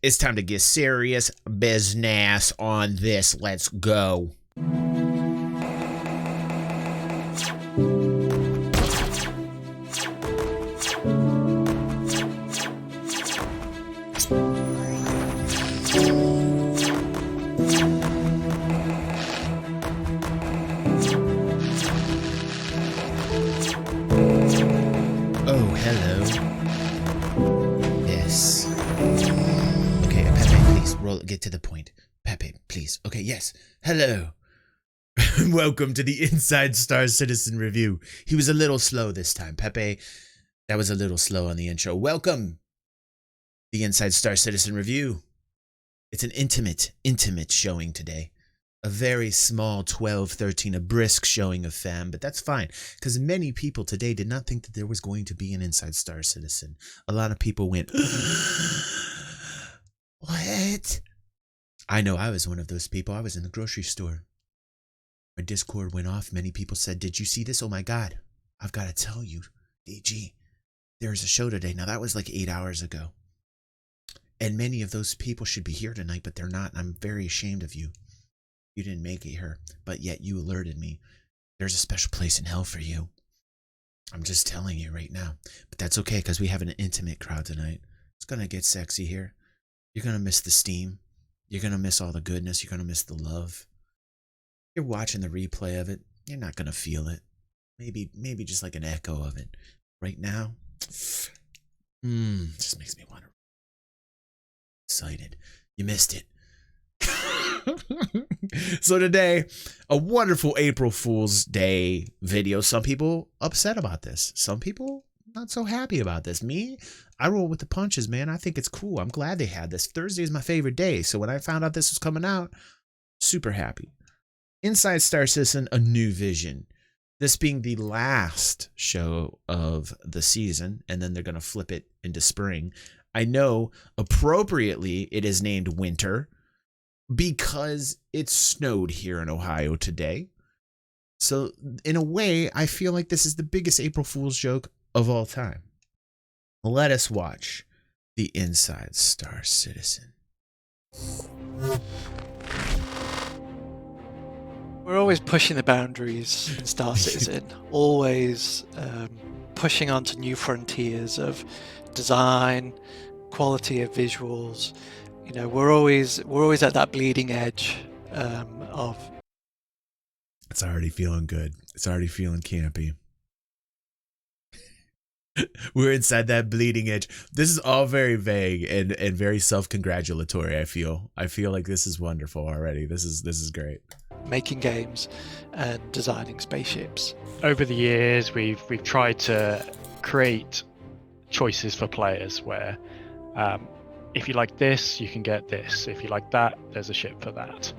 It's time to get serious business on this. Let's go. Oh, hello. Yes. Okay, Pepe, please get to the point. Pepe, please. Okay, yes. Hello. Welcome to the Inside Star Citizen review. He was a little slow this time. Pepe, that was a little slow on the intro. Welcome. The Inside Star Citizen review. It's an intimate showing today. A very small 12, 13, a brisk showing of fam, but that's fine, because many people today did not think that there was going to be an Inside Star Citizen. A lot of people went, what? I know I was one of those people. I was in the grocery store. My Discord went off. Many people said, did you see this? Oh my God, I've got to tell you, DG, there's a show today. Now that was like 8 hours ago. And many of those people should be here tonight, but they're not. And I'm very ashamed of you. You didn't make it here, but yet you alerted me. There's a special place in hell for you. I'm just telling you right now. But that's okay, because we have an intimate crowd tonight. It's going to get sexy here. You're going to miss the steam. You're going to miss all the goodness. You're going to miss the love. You're watching the replay of it. You're not going to feel it. Maybe just like an echo of it. Right now, just makes me want to. Excited. You missed it. So today, a wonderful April Fool's Day video. Some people upset about this. Some people not so happy about this. Me, I roll with the punches, man. I think it's cool. I'm glad they had this. Thursday is my favorite day. So when I found out this was coming out, super happy. Inside Star Citizen, a new vision. This being the last show of the season, and then they're going to flip it into spring. I know appropriately it is named winter, because it snowed here in Ohio today. So in a way, I feel like this is the biggest April Fool's joke of all time. Let us watch the Inside Star Citizen. We're always pushing the boundaries in Star Citizen, always pushing onto new frontiers of design, quality of visuals. You know, we're always at that bleeding edge of. It's already feeling good. It's already feeling campy. We're inside that bleeding edge. This is all very vague and very self-congratulatory. I feel like this is wonderful already. This is great. Making games and designing spaceships. Over the years, we've tried to create choices for players where. If you like this, you can get this. If you like that, there's a ship for that.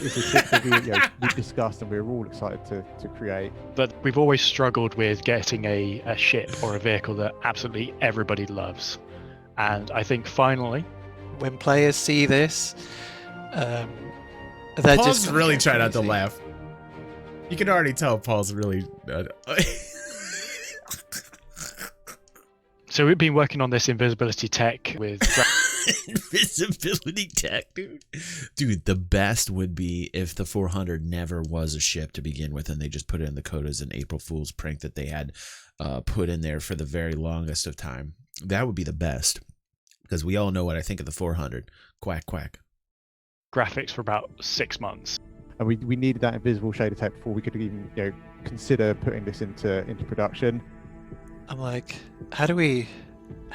It's a ship that we discussed and we were all excited to create. But we've always struggled with getting a ship or a vehicle that absolutely everybody loves. And I think finally, when players see this, they're Paul's just really trying not to laugh. You can already tell Paul's really. So we've been working on this Invisibility Tech with. Invisibility Tech, dude. Dude, the best would be if the 400 never was a ship to begin with, and they just put it in the code as an April Fool's prank that they had put in there for the very longest of time. That would be the best, because we all know what I think of the 400. Quack, quack. Graphics for about 6 months. And we needed that invisible shader tech before we could even consider putting this into production. I'm like, how do we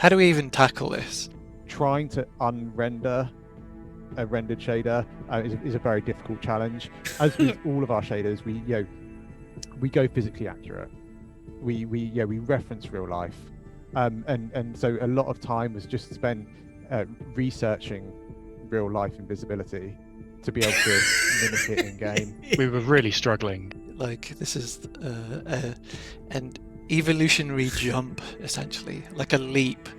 even tackle this? Trying to unrender a rendered shader is a very difficult challenge. As with all of our shaders, we go physically accurate. We reference real life, and so a lot of time was just spent researching real life invisibility to be able to mimic it in game. We were really struggling. Like, this is an evolutionary jump, essentially, like a leap.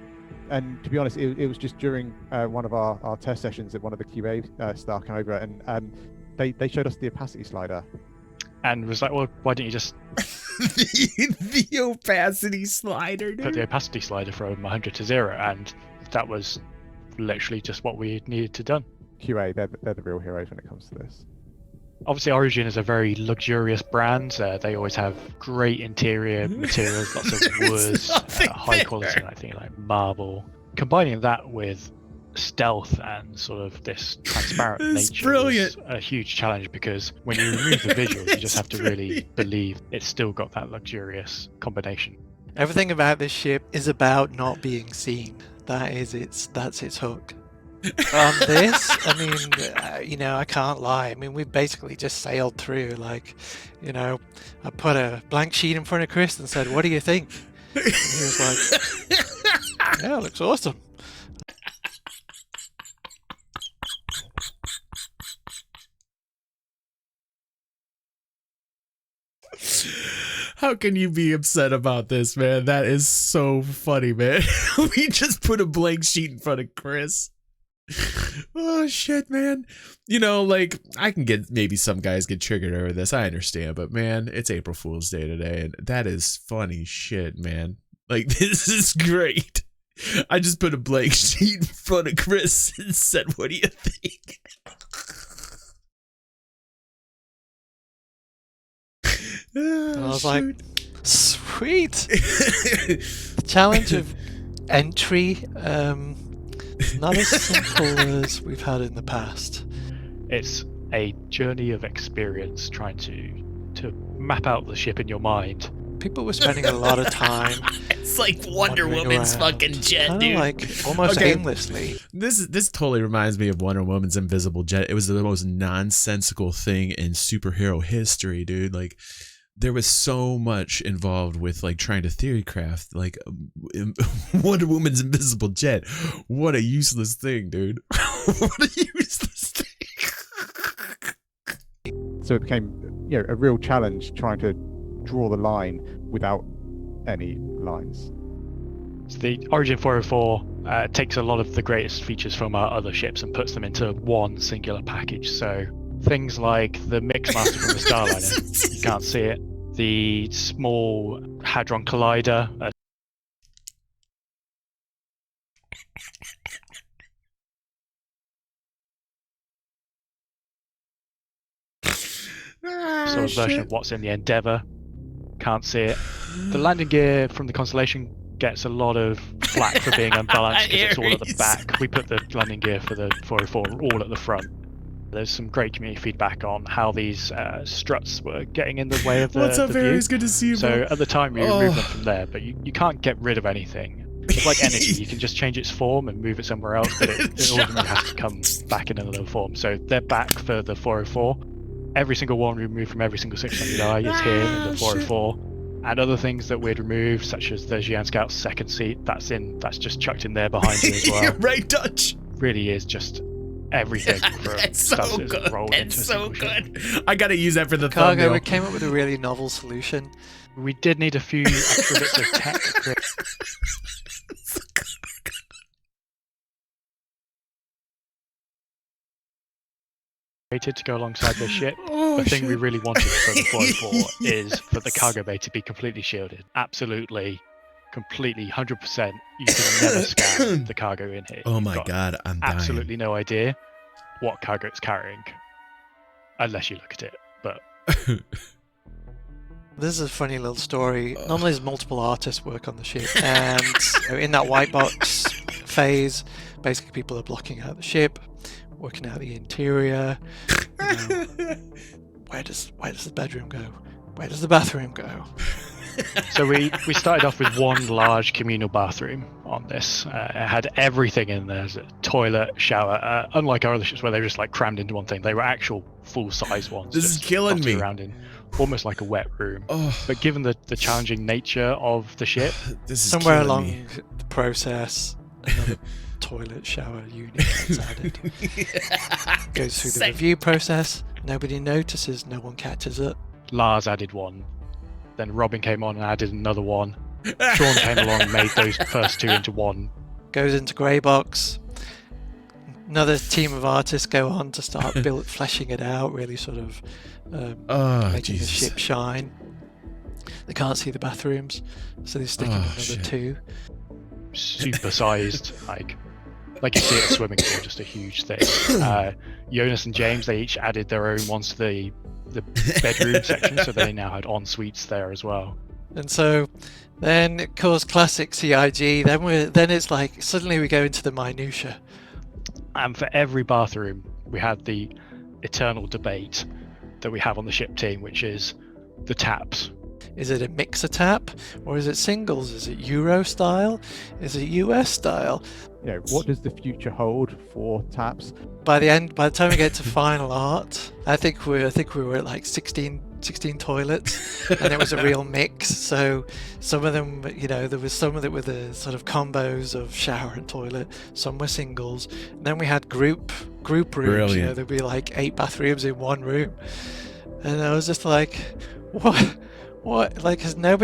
And to be honest, it was just during one of our test sessions that one of the QA staff came over, and they showed us the opacity slider. And was like, well, why don't you just the opacity slider, dude. Put the opacity slider from 100 to 0, and that was literally just what we needed to done. QA, they're the real heroes when it comes to this. Obviously, Origin is a very luxurious brand. They always have great interior materials, lots of wood, high quality, I think, like marble. Combining that with stealth and sort of this transparent nature is a huge challenge, because when you remove the visuals, you just have to really believe it's still got that luxurious combination. Everything about this ship is about not being seen. That's its hook. On this, I mean, I can't lie. I mean, we basically just sailed through. Like, I put a blank sheet in front of Chris and said, "What do you think?" And he was like, "Yeah, it looks awesome." How can you be upset about this, man? That is so funny, man. We just put a blank sheet in front of Chris. Oh shit, man. Like, I can get, maybe some guys get triggered over this, I understand, but man, it's April Fool's Day today, and that is funny shit, man. Like, this is great. I just put a blank sheet in front of Chris and said, "What do you think?" I was like, sweet. The challenge of entry, not as simple as we've had in the past. It's a journey of experience trying to map out the ship in your mind. People were spending a lot of time. It's like Wonder Woman's around, fucking jet, dude. Like almost aimlessly. This totally reminds me of Wonder Woman's invisible jet. It was the most nonsensical thing in superhero history, dude. Like, there was so much involved with like trying to theory craft like Wonder Woman's invisible jet. What a useless thing, dude. What a useless thing. So it became, a real challenge trying to draw the line without any lines. So the Origin 404 takes a lot of the greatest features from our other ships and puts them into one singular package. So things like the Mixmaster from the Starliner, you can't see it. The small Hadron Collider. Sort of version of what's in the Endeavour. Can't see it. The landing gear from the Constellation gets a lot of flack for being unbalanced because it's all at the back. We put the landing gear for the 404 all at the front. There's some great community feedback on how these struts were getting in the way of the What's up, view. Aries? Good to see you, So bro. at the time we removed them from there, but you can't get rid of anything. It's like energy, you can just change its form and move it somewhere else, but it ultimately has to come back in another form. So they're back for the 404. Every single one we removed from every single 600i is here in the 404. And other things that we'd removed, such as the Xi'an Scout's second seat, that's just chucked in there behind you as well. You're right, Dutch. Really is just everything for It's stuff so that's good. rolled It's into a so single ship. good. I gotta use that for the Cargo, thumbnail. we came up with a really novel solution. We did need a few extra bits of tech created to go alongside the ship. Oh, The thing we shit. really wanted for the 404 is for the cargo bay to be completely shielded. Absolutely, completely, 100%. You can never scan the cargo in here. Oh You've my got god, I'm dying. absolutely no idea what cargo it's carrying, unless you look at it. But This is a funny little story. Normally there's multiple artists work on the ship, and in that white box phase, basically people are blocking out the ship, working out the interior. Where does the bedroom go? Where does the bathroom go? so we started off with one large communal bathroom on this. It had everything in there: there's a toilet, shower. Unlike our other ships where they were just like crammed into one thing, they were actual full-size ones. This is just killing dotted me. around in almost like a wet room. Oh, But given the challenging nature of the ship, this is Somewhere killing along me. the process, another toilet shower unit gets added. Goes through the review process. Nobody notices. No one catches it. Lars added one. Then Robin came on and added another one. Sean came along and made those first two into one. Goes into grey box. Another team of artists go on to start fleshing it out, really sort of Oh, making Jesus. the ship shine. They can't see the bathrooms, so they stick in Oh, another shit. two. Super sized, like like you see at a swimming pool, just a huge thing. Jonas and James, they each added their own ones to the bedroom section, so they now had en-suites there as well. And so then, of course, classic CIG. Then it's like suddenly we go into the minutia. And for every bathroom, we had the eternal debate that we have on the ship team, which is the taps. Is it a mixer tap, or is it singles? Is it Euro style? Is it US style? What does the future hold for taps? By the time we get to final art, I think we were at like 16 toilets, and it was a real mix. So some of them, there was some that were the sort of combos of shower and toilet. Some were singles. And then we had group rooms. Brilliant. There'd be like 8 bathrooms in one room, and I was just like, what? Like, has no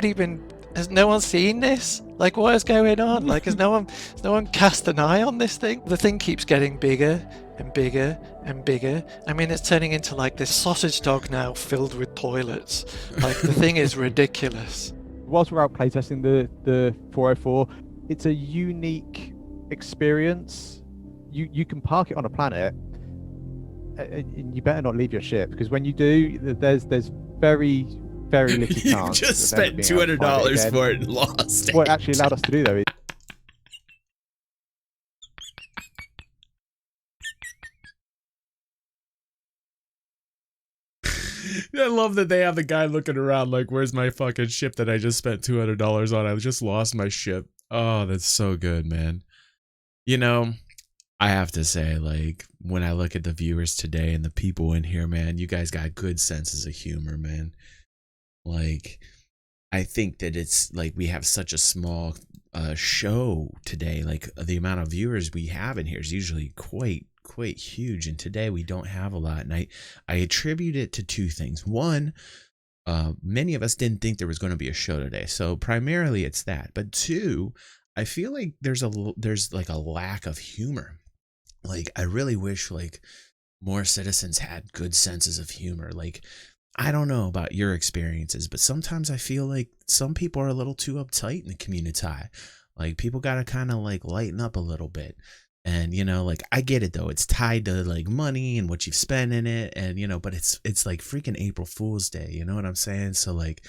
one seen this? Like, what is going on? Like, has no one cast an eye on this thing? The thing keeps getting bigger and bigger and bigger. I mean, it's turning into like this sausage dog now filled with toilets. Like, the thing is ridiculous. Whilst we're out playtesting the 404, it's a unique experience. You can park it on a planet, and you better not leave your ship, because when you do, there's very little chance. You just spent $200 for it and lost it. What it actually allowed us to do, though, is I love that they have the guy looking around like, where's my fucking ship that I just spent $200 on? I just lost my ship. Oh, that's so good, man. I have to say, like, when I look at the viewers today and the people in here, man, you guys got good senses of humor, man. Like, I think that it's like we have such a small show today. Like, the amount of viewers we have in here is usually quite huge, and today we don't have a lot. And I attribute it to 2 things. One, many of us didn't think there was going to be a show today, so primarily it's that. But 2, I feel like there's like a lack of humor. Like, I really wish like more citizens had good senses of humor. Like, I don't know about your experiences, but sometimes I feel like some people are a little too uptight in the community. Like, people got to kind of like lighten up a little bit. And, like, I get it though. It's tied to like money and what you've spent in it. And, but it's like freaking April Fool's Day. You know what I'm saying? So like,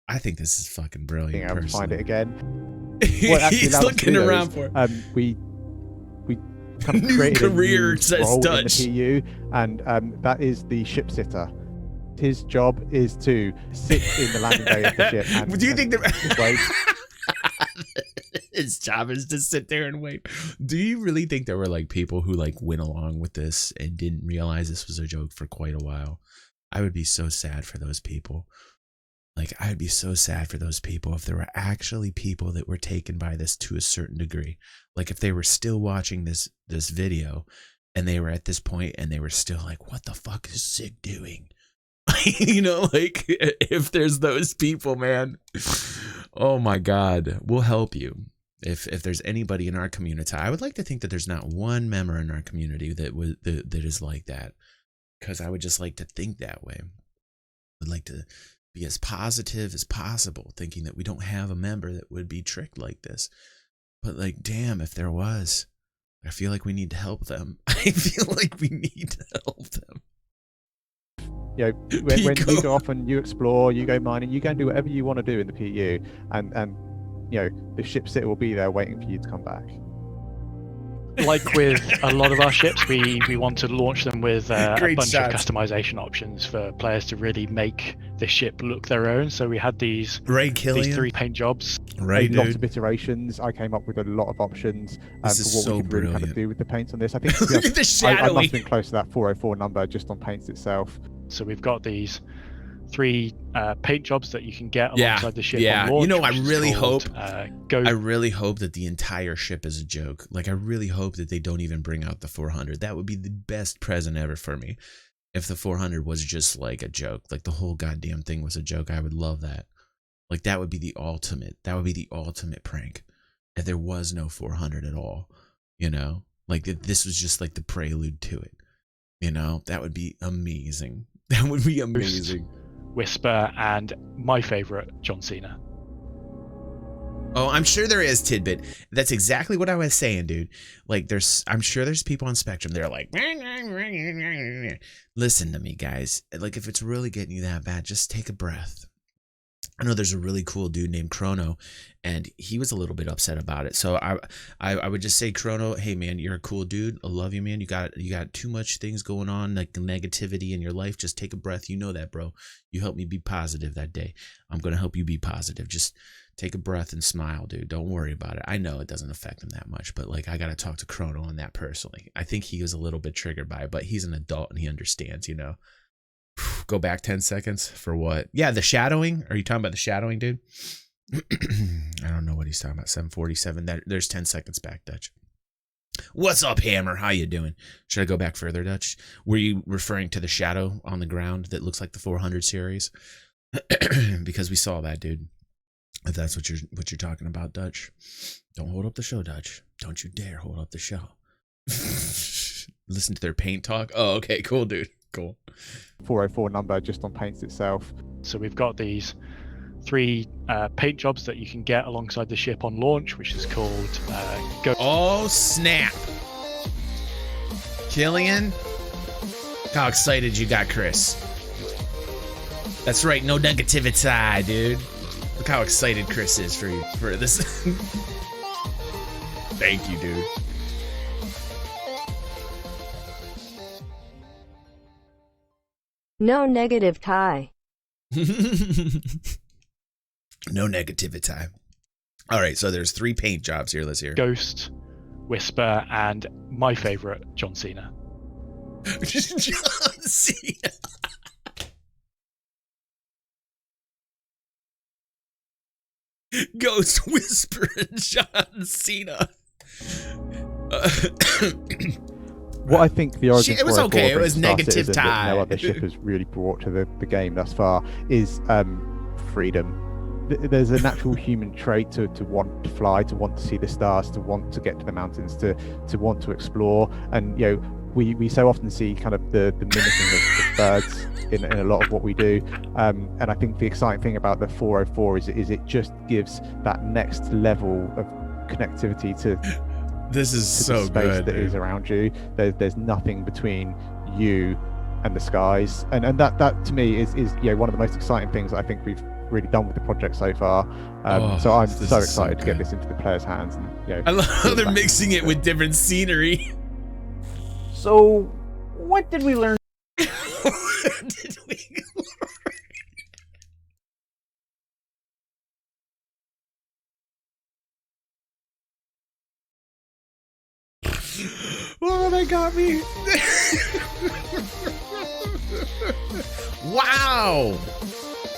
I think this is fucking brilliant. I'll find it again. He's looking around for it. We kind of created career a new role in the PU, and that is the ship sitter. His job is to sit in the landing bay of the ship. And, do you think wait? His job is to sit there and wait? Do you really think there were like people who like went along with this and didn't realize this was a joke for quite a while? I would be so sad for those people. Like, I would be so sad for those people if there were actually people that were taken by this to a certain degree. Like, if they were still watching this video and they were at this point and they were still like, what the fuck is Sig doing? Like, if there's those people, man, oh my God, we'll help you. If there's anybody in our community, I would like to think that there's not one member in our community that is like that, because I would just like to think that way. I'd like to be as positive as possible, thinking that we don't have a member that would be tricked like this. But like, damn, if there was, I feel like we need to help them. I feel like we need to help them. When you go off and you explore, you go mining, you go and do whatever you want to do in the PU, and the ship sitter will be there waiting for you to come back. Like with a lot of our ships, we want to launch them with a bunch shots. of customization options for players to really make the ship look their own. So we had these 3 paint jobs. Right, lots of iterations. I came up with a lot of options for what we could really kind of do with the paints on this. I think Look at the I shadowing. must have been close to that 404 number just on paints itself. So we've got these 3 paint jobs that you can get alongside the ship. Yeah, on launch, I which is really called, hope. I really hope that the entire ship is a joke. Like, I really hope that they don't even bring out the 400. That would be the best present ever for me. If the 400 was just like a joke, like the whole goddamn thing was a joke, I would love that. Like, that would be the ultimate. That would be the ultimate prank. If there was no 400 at all, like if this was just like the prelude to it. That would be amazing. That would be amazing. Whisper, and my favorite, John Cena. Oh, I'm sure there is, Tidbit. That's exactly what I was saying, dude. Like, I'm sure there's people on Spectrum. They're like, listen to me, guys. Like, if it's really getting you that bad, just take a breath. I know there's a really cool dude named Chrono, and he was a little bit upset about it. So I would just say, Chrono, hey man, you're a cool dude. I love you, man. You got too much things going on, like negativity in your life. Just take a breath. You know that, bro. You helped me be positive that day. I'm gonna help you be positive. Just take a breath and smile, dude. Don't worry about it. I know it doesn't affect him that much, but like I gotta talk to Chrono on that personally. I think he was a little bit triggered by it, but he's an adult and he understands, you know. Go back 10 seconds for what? Yeah, the shadowing. Are you talking about the shadowing, dude? I don't know what he's talking about. 747. There's 10 seconds back, Dutch. What's up, Hammer? How you doing? Should I go back further, Dutch? Were you referring to the shadow on the ground that looks like the 400 series? Because we saw that, dude. If that's what you're talking about, Dutch. Don't hold up the show, Dutch. Don't you dare hold up the show. Listen to their paint talk. Oh, okay, cool, dude. Cool. 404 number just on paints itself. So we've got these 3 paint jobs that you can get alongside the ship on launch, which is called Go. Oh snap! Killian, how excited you got, Chris? That's right, no negativity, dude. Look how excited Chris is for this. Thank you, dude. No negative tie. No negativity. All right, so there's 3 paint jobs here. Let's hear. Ghost, Whisper, and my favorite, John Cena. John Cena. Ghost, Whisper, and John Cena. What I think the origin it was okay. It was negative tie. No other ship has really brought to the game thus far is freedom. There's a natural human trait to want to fly, to want to see the stars, to want to get to the mountains, to want to explore. And you know, we so often see kind of the mimicking of birds in a lot of what we do. And I think the exciting thing about the 404 is it just gives that next level of connectivity to. This is so the space good, that dude. is around you. There's nothing between you and the skies, and that to me is one of the most exciting things I think we've really done with the project so far. So I'm so excited to get this into the players' hands. And I love how they're mixing it with different scenery. So, what did we learn? What did we learn? Oh, they got me. Wow.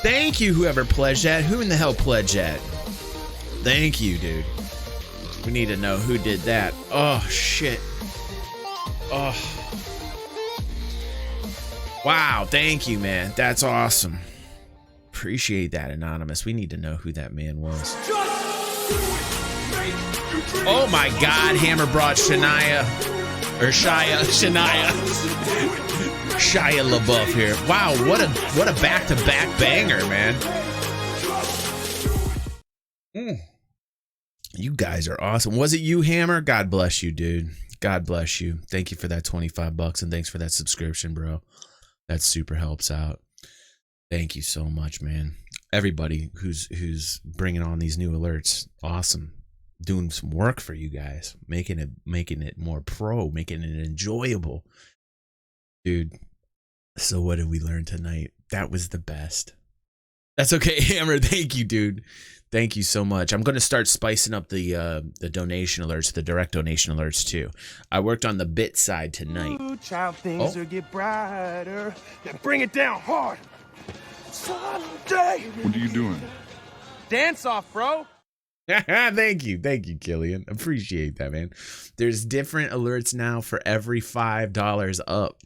Thank you, whoever pledged that. Who in the hell pledged that? Thank you, dude. We need to know who did that. Oh, shit. Oh. Wow, thank you, man. That's awesome. Appreciate that, Anonymous. We need to know who that man was. Oh my God, Hammer brought Shania LaBeouf here. Wow, what a back-to-back banger, man. You guys are awesome. Was it you, Hammer? God bless you, dude. God bless you. Thank you for that $25 and thanks for that subscription, bro. That super helps out. Thank you so much, man. Everybody who's bringing on these new alerts, awesome. Doing some work for you guys, making it more pro, making it enjoyable, dude. So what did we learn tonight? That was the best. That's okay, Hammer. Thank you, dude. Thank you so much. I'm going to start spicing up the donation alerts, the direct donation alerts too. I worked on the bit side tonight. Ooh, child, things will get brighter. Then bring it down hard. Someday. What are you doing? Dance off, bro. Thank you, Killian. Appreciate that, man. There's different alerts now for every $5 up.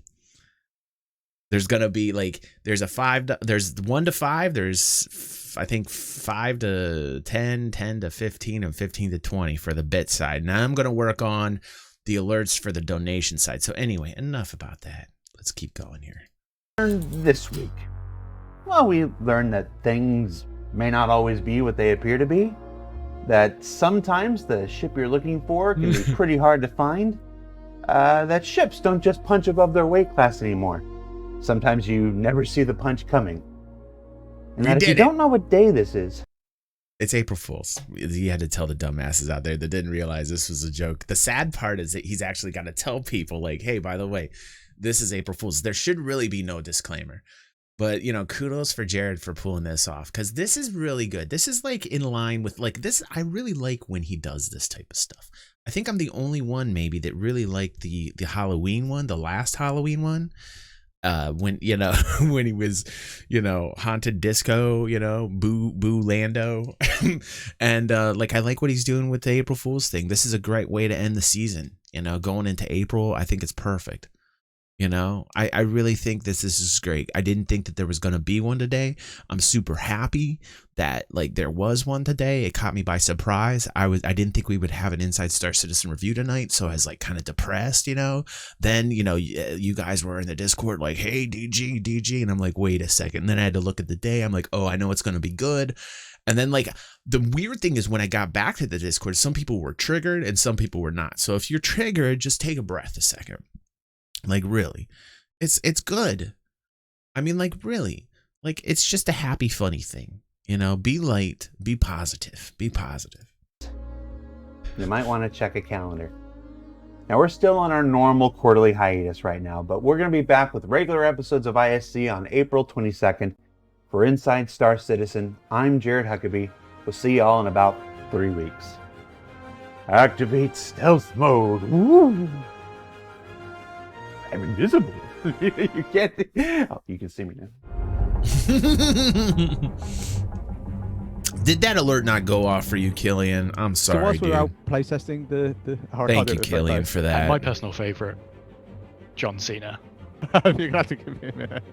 There's gonna be like there's 1 to 5. There's I think 5 to 10, 10 to 15, and 15 to 20 for the bit side. Now I'm gonna work on the alerts for the donation side. So anyway, enough about that. Let's keep going here. This week, well, we learned that things may not always be what they appear to be. that sometimes the ship you're looking for can be pretty hard to find, that ships don't just punch above their weight class anymore. Sometimes you never see the punch coming. And that if you don't know what day this is... It's April Fool's. You had to tell the dumbasses out there that didn't realize this was a joke. The sad part is that he's actually got to tell people, like, hey, by the way, this is April Fool's. There should really be no disclaimer. But, you know, kudos for Jared for pulling this off, because this is really good. This is like in line with like this. I really like when he does this type of stuff. I think I'm the only one maybe that really liked the Halloween one, the last Halloween one. When, you know, when he was, you know, haunted disco, you know, boo Lando. And like I like what he's doing with the April Fool's thing. This is a great way to end the season, you know, going into April. I think it's perfect. You know, I really think this is great. I didn't think that there was going to be one today. I'm super happy that like there was one today. It caught me by surprise. I didn't think we would have an Inside Star Citizen review tonight. So I was like kind of depressed, you know. Then, you know, you guys were in the Discord like, hey, DG. And I'm like, wait a second. And then I had to look at the day. I'm like, oh, I know it's going to be good. And then like the weird thing is when I got back to the Discord, some people were triggered and some people were not. So if you're triggered, just take a breath a second. Like, really, it's good. I mean, like, really, like, it's just a happy, funny thing, you know. Be light, be positive, be positive. You might want to check a calendar. Now, we're still on our normal quarterly hiatus right now, but we're going to be back with regular episodes of ISC on April 22nd. For Inside Star Citizen, I'm Jared Huckabee. We'll see y'all in about 3 weeks. Activate stealth mode. Woo! I'm invisible. You can't. Oh, you can see me now. Did that alert not go off for you, Killian? I'm sorry, so whilst dude. we're out playtesting the Thank you, Killian, for that. My personal favorite, John Cena. You're gonna have to give me a minute.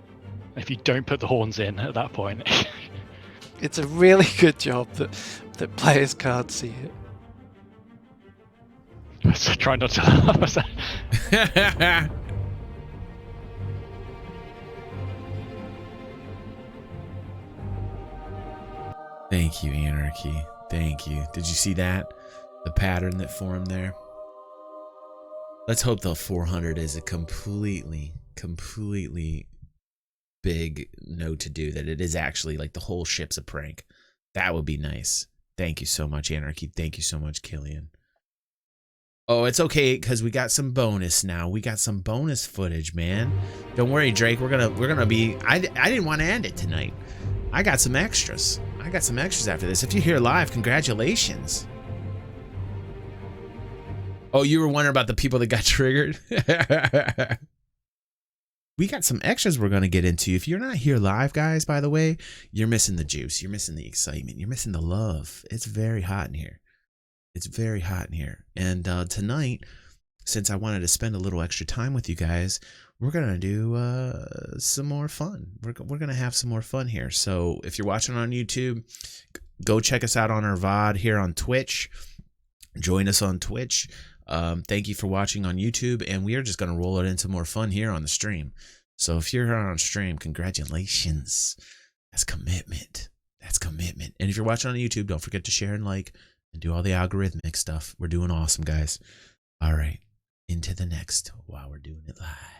If you don't put the horns in at that point, It's a really good job that players can't see it. so try not to laugh. Thank you, Anarchy. Thank you. Did you see that? The pattern that formed there? Let's hope the 400 is a completely big no to do, that it is actually like the whole ship's a prank. That would be nice. Thank you so much, Anarchy. Thank you so much, Killian. Oh, it's okay, because we got some bonus now. We got some bonus footage, man. Don't worry, Drake. We're gonna be. I didn't want to end it tonight. I got some extras. I got some extras after this. If you're here live, congratulations. Oh, you were wondering about the people that got triggered? We got some extras we're going to get into. If you're not here live, guys, by the way, you're missing the juice. You're missing the excitement. You're missing the love. It's very hot in here. It's very hot in here. And tonight, since I wanted to spend a little extra time with you guys, we're going to do some more fun. We're going to have some more fun here. So if you're watching on YouTube, go check us out on our VOD here on Twitch. Join us on Twitch. Thank you for watching on YouTube, and we are just going to roll it into more fun here on the stream. So if you're here on stream, congratulations. That's commitment. That's commitment. And if you're watching on YouTube, don't forget to share and like and do all the algorithmic stuff. We're doing awesome, guys. All right, into the next while we're doing it live.